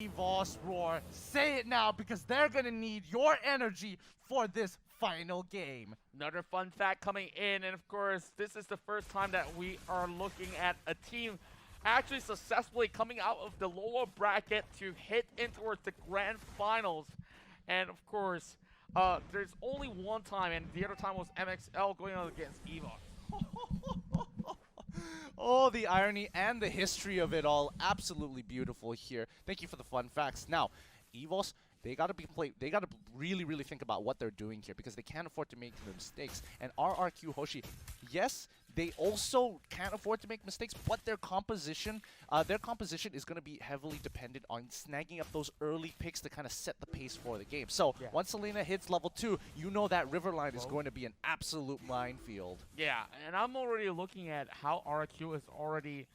EVOS roar. Say it now because they're gonna need your energy for this final game. Another fun fact coming in, and of course, this is the first time that we are looking at a team actually successfully coming out of the lower bracket to hit in towards the grand finals. And of course, there's only one time, and the other time was MXL going on against EVOS. Oh, the irony and the history of it all. Absolutely beautiful here. Thank you for the fun facts. Now, EVOS, they gotta really think about what they're doing here because they can't afford to make the mistakes. And RRQ Hoshi, yes, they also can't afford to make mistakes, but their composition is going to be heavily dependent on snagging up those early picks to kind of set the pace for the game. So once Selena hits level 2, you know that river line is going to be an absolute minefield. Yeah, and I'm already looking at how RRQ is already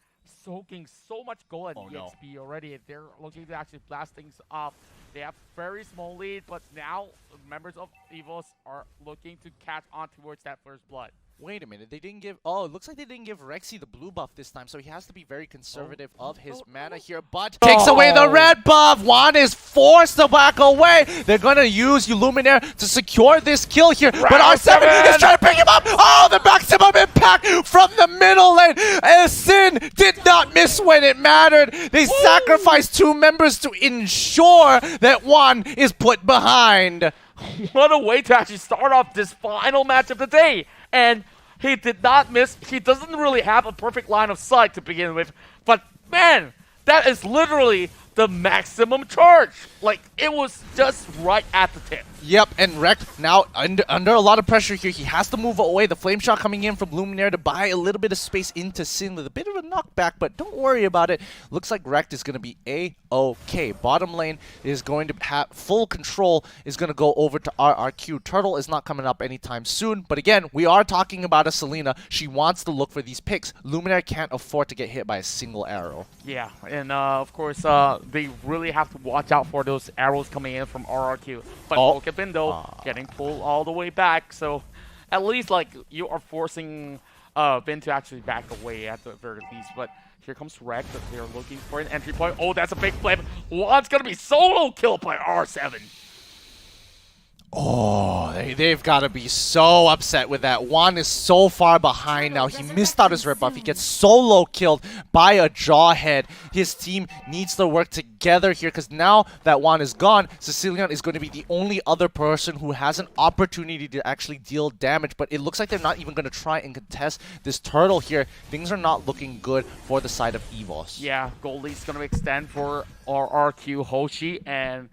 soaking so much gold at EXP already. They're looking to actually blast things up. They have very small lead, but now members of EVOS are looking to catch on towards that first blood. Wait a minute, they didn't give... Oh, it looks like they didn't give Rexy the blue buff this time, so he has to be very conservative of his mana here, but takes away the red buff! Juan is forced to back away! They're gonna use Luminaire to secure this kill here, but R7 is trying to pick him up! Oh, the maximum impact from the middle lane! Sin did not miss when it mattered! They sacrificed 2 members to ensure that Juan is put behind! What a way to actually start off this final match of the day! And he did not miss. He doesn't really have a perfect line of sight to begin with. But man, that is literally the maximum charge. Like, it was just right at the tip. Yep, and Wrecked now under a lot of pressure here. He has to move away. The flame shot coming in from Luminaire to buy a little bit of space into Sin with a bit of a knockback, but don't worry about it. Looks like Wrecked is going to be A-OK. Bottom lane is going to have full control, is going to go over to RRQ. Turtle is not coming up anytime soon, but again, we are talking about a Selena. She wants to look for these picks. Luminaire can't afford to get hit by a single arrow. Yeah, and of course, they really have to watch out for those arrows coming in from RRQ. But Bindo getting pulled all the way back, so at least like you are forcing Vin to actually back away at the very least. But here comes Rek, that they're looking for an entry point. Oh, that's a big flip. Juan's gonna be solo killed by R7. Oh, they've got to be so upset with that. Juan is so far behind now. He missed out his red buff. He gets solo killed by a Jawhead. His team needs to work together here because now that Juan is gone, Sicilian is going to be the only other person who has an opportunity to actually deal damage. But it looks like they're not even going to try and contest this turtle here. Things are not looking good for the side of EVOS. Yeah, Goldie's going to extend for RRQ Hoshi, and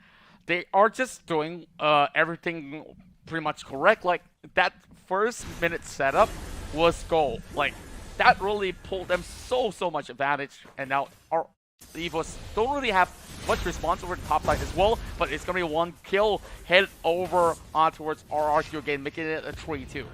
they are just doing everything pretty much correct. Like, that first minute setup was gold. Like, that really pulled them so much advantage. And now our EVOS don't really have much response over the top side as well, but it's going to be one kill head over on towards RRQ again, making it a 3-2.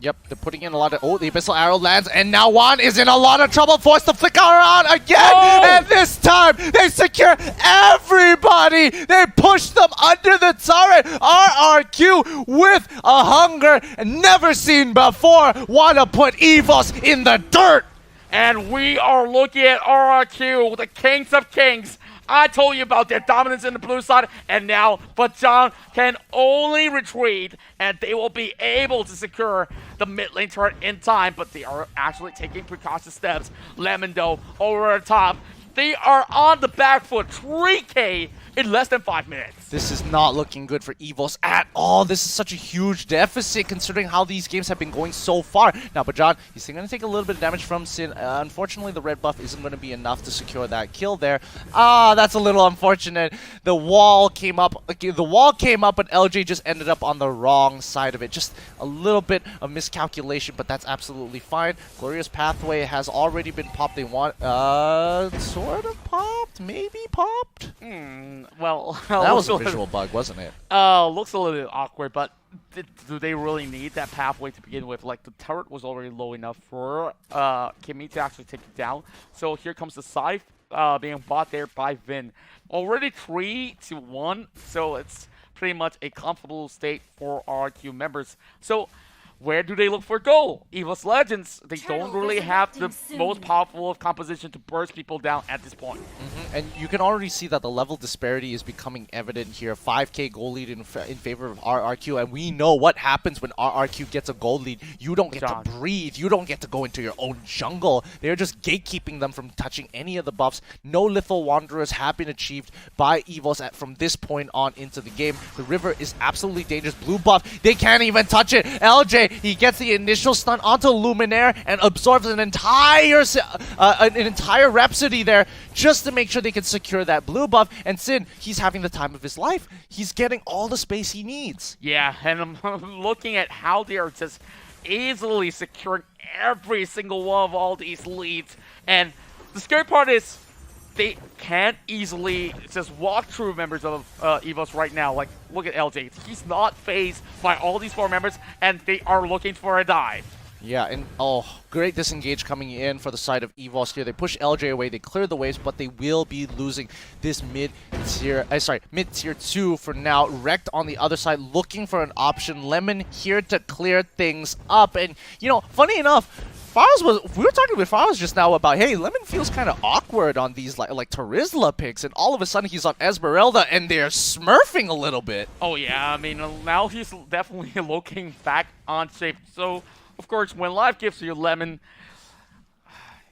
Yep, they're putting in a lot of... Oh, the Abyssal Arrow lands, and now Juan is in a lot of trouble, forced to flick around again! And this time, they secure everybody! They push them under the turret! RRQ with a hunger never seen before, want to put EVOS in the dirt! And we are looking at RRQ, the kings of kings. I told you about their dominance in the blue side, and now Bajan can only retreat, and they will be able to secure the mid lane turret in time, but they are actually taking precautious steps. Lemon over the top. They are on the back foot, 3K in less than 5 minutes. This is not looking good for EVOS at all. This is such a huge deficit considering how these games have been going so far. Now, Bajan, he's going to take a little bit of damage from Sin. Unfortunately, the red buff isn't going to be enough to secure that kill there. That's a little unfortunate. The wall came up, but LJ just ended up on the wrong side of it. Just a little bit of miscalculation, but that's absolutely fine. Glorious Pathway has already been popped. They want, sort of popped? Maybe popped? Well, that was a visual bug, wasn't it? Looks a little bit awkward, but do they really need that pathway to begin with? Like, the turret was already low enough for Kimmy to actually take it down. So here comes the Scythe being bought there by Vin. Already 3-1, so it's pretty much a comfortable state for RQ members. So where do they look for goal? EVOS Legends, they don't really have the most powerful of composition to burst people down at this point. And you can already see that the level disparity is becoming evident here. 5k goal lead in favor of RRQ, and we know what happens when RRQ gets a goal lead. You don't get to breathe. You don't get to go into your own jungle. They're just gatekeeping them from touching any of the buffs. No Lethal Wanderers have been achieved by EVOS from this point on into the game. The river is absolutely dangerous. Blue buff, they can't even touch it. LJ, he gets the initial stun onto Luminaire and absorbs an entire Rhapsody there just to make sure they can secure that blue buff. And Sin, he's having the time of his life. He's getting all the space he needs. Yeah, and I'm looking at how they are just easily securing every single one of all these leads. And the scary part is they can't easily just walk through members of EVOS right now. Like, look at LJ. He's not phased by all these 4 members, and they are looking for a dive. Yeah, and great disengage coming in for the side of EVOS here. They push LJ away, they clear the waves, but they will be losing this mid-tier 2 for now. Wrecked on the other side, looking for an option. Lemon here to clear things up. And, you know, funny enough, we were talking with Faraz just now about, hey, Lemon feels kind of awkward on these like Terizla picks, and all of a sudden he's on Esmeralda, and they're smurfing a little bit. Oh yeah, I mean, now he's definitely looking back on shape. So, of course, when life gives you Lemon,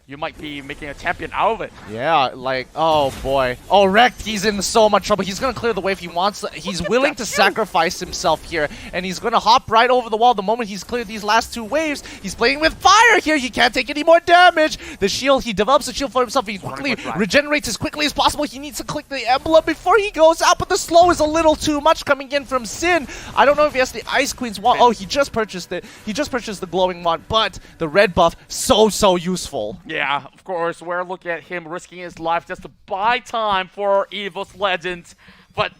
you might be making a champion out of it. Yeah, like, oh boy. Oh, Wrecked, he's in so much trouble. He's going to clear the wave. He wants. He's willing to sacrifice himself here, and he's going to hop right over the wall the moment he's cleared these last 2 waves. He's playing with fire here. He can't take any more damage. The shield, he develops a shield for himself. He quickly regenerates as quickly as possible. He needs to click the emblem before he goes out, but the slow is a little too much coming in from Sin. I don't know if he has the Ice Queen's wand. Oh, he just purchased it. He just purchased the glowing wand, but the red buff, so useful. Yeah, of course, we're looking at him risking his life just to buy time for EVOS Legends, but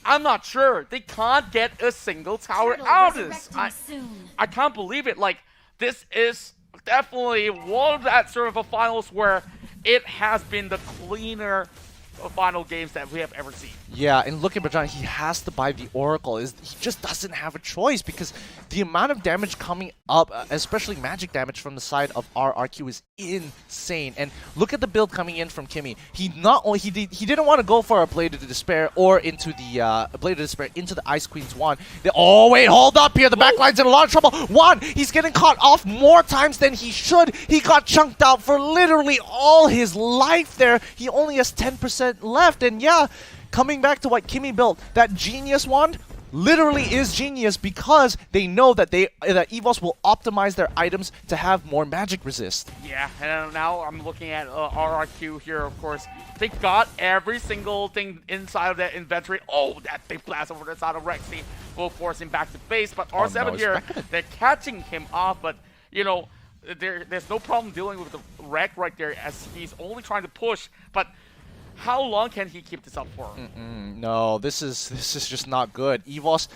I'm not sure. They can't get a single tower out of this. I can't believe it. Like, this is definitely one of that sort of a finals where it has been the cleaner final games that we have ever seen. Yeah, and look at Bajan, he has to buy the Oracle. He just doesn't have a choice because the amount of damage coming up, especially magic damage from the side of RRQ, is insane. And look at the build coming in from Kimmy. He didn't want to go for a Blade of Despair or into the Blade of Despair into the Ice Queen's wand. Oh wait, hold up here. The backline's in a lot of trouble. One, he's getting caught off more times than he should. He got chunked out for literally all his life there. He only has 10% left, and yeah, coming back to what Kimmy built, that Genius wand literally is genius because they know that that EVOS will optimize their items to have more magic resist. Yeah, and now I'm looking at RRQ here, of course. They got every single thing inside of that inventory. Oh, that big blast over the side of Rexy will force him back to base, but R7 here, they're catching him off, but, you know, there's no problem dealing with the wreck right there as he's only trying to push, but how long can he keep this up for? No, this is just not good. EVOS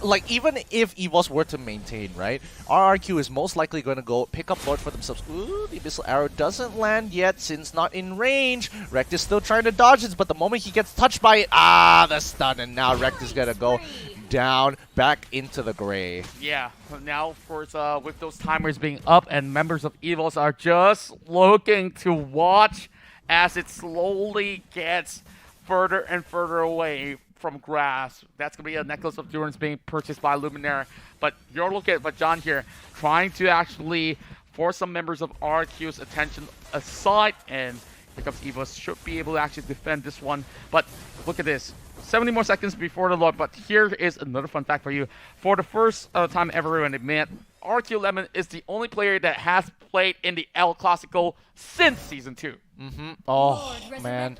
like, even if EVOS were to maintain, right, RRQ is most likely going to go pick up Lord for themselves. Ooh, the Abyssal Arrow doesn't land yet since not in range. Rekt is still trying to dodge it, but the moment he gets touched by it, the stun, and now Rekt is going to go down, back into the gray. Yeah, now of course with those timers being up and members of EVOS are just looking to watch as it slowly gets further and further away from grass. That's going to be a Necklace of Endurance being purchased by Luminaire. But you're looking at Vajan here, trying to actually force some members of RQ's attention aside, and here comes EVOS. Should be able to actually defend this one. But look at this. 70 more seconds before the load, but here is another fun fact for you. For the first time ever when they met, RQ Lemon is the only player that has played in the El Clasico since Season 2. Oh, man.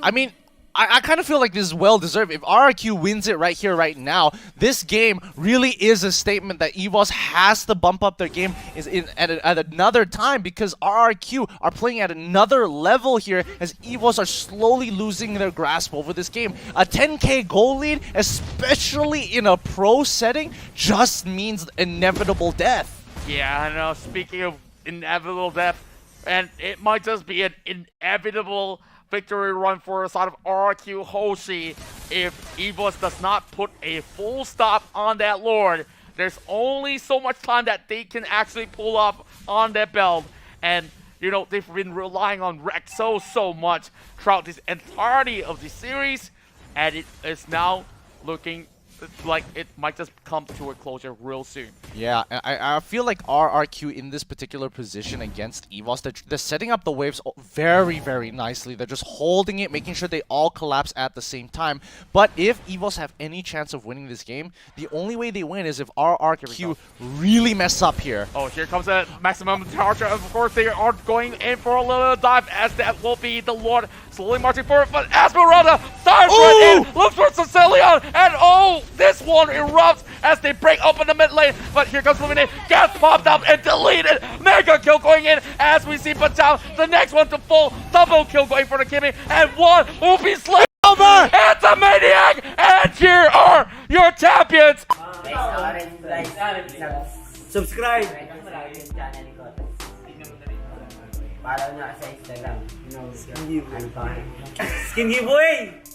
I mean, I kind of feel like this is well-deserved. If RRQ wins it right here, right now, this game really is a statement that EVOS has to bump up their game at another time, because RRQ are playing at another level here as EVOS are slowly losing their grasp over this game. A 10k goal lead, especially in a pro setting, just means inevitable death. Yeah, I know. Speaking of inevitable death, and it might just be an inevitable victory run for the side of RRQ Hoshi if EVOS does not put a full stop on that Lord. There's only so much time that they can actually pull off on their belt. And, you know, they've been relying on Rex so much throughout this entirety of the series. And it is now looking like it might just come to a closure real soon. Yeah, I feel like RRQ in this particular position against EVOS, they're setting up the waves very nicely. They're just holding it, making sure they all collapse at the same time. But if EVOS have any chance of winning this game, the only way they win is if RRQ really mess up here. Oh, here comes a maximum charger. Of course, they are going in for a little dive, as that will be the Lord slowly marching forward. But Esmeralda starts right in, looks for Sicilian, and oh, this one erupts as they break open the mid lane. But here comes Luminate, gets popped up and deleted. Mega kill going in as we see Pachao. The next one to full double kill going for the Kimmy, and one will be slain. Over! It's a Maniac, and here are your champions. Subscribe! Follow nyo sa Instagram. Skin Giveaway!